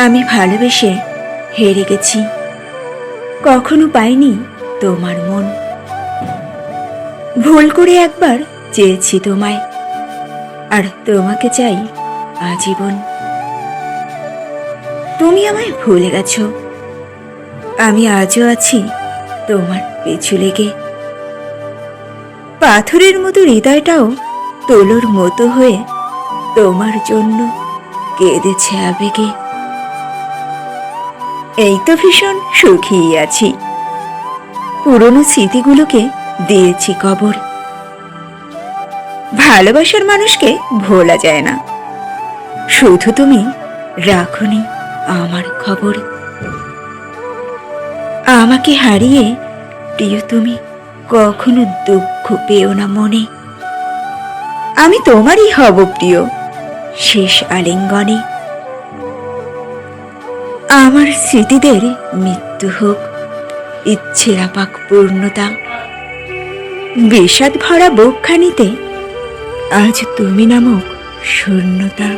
আমি ভালোবেসে হেরে গেছি, কখনো পাইনি তোমার মন। ভুল করে একবার চেয়েছি তোমায়, আর তোমাকে চাই আজীবন। তুমি আমায় ভুলে গেছো, আমি আজও আছি তোমার পিছু লেগে। পাথরের মতো হৃদয়টাও তোলোর মতো হয়ে তোমার জন্য কেঁদেছে আবেগে। এই তো ভীষণ সুখী আছি, পুরনো স্মৃতিগুলোকে দিয়েছি কবর। ভালোবাসার মানুষকে ভোলা যায় না, শুধু তুমি রাখোনি আমার খবর। আমাকে হারিয়ে প্রিয় তুমি কখনো দুঃখ পেও না মনে। আমি তোমারই হব প্রিয় শেষ আলিঙ্গনে। আমার স্মৃতিদের মৃত্যু হোক, ইচ্ছের আপাক পূর্ণতা। বিষাদ ভরা বুকখানিতে আজ তুমি নামক শূন্যতা।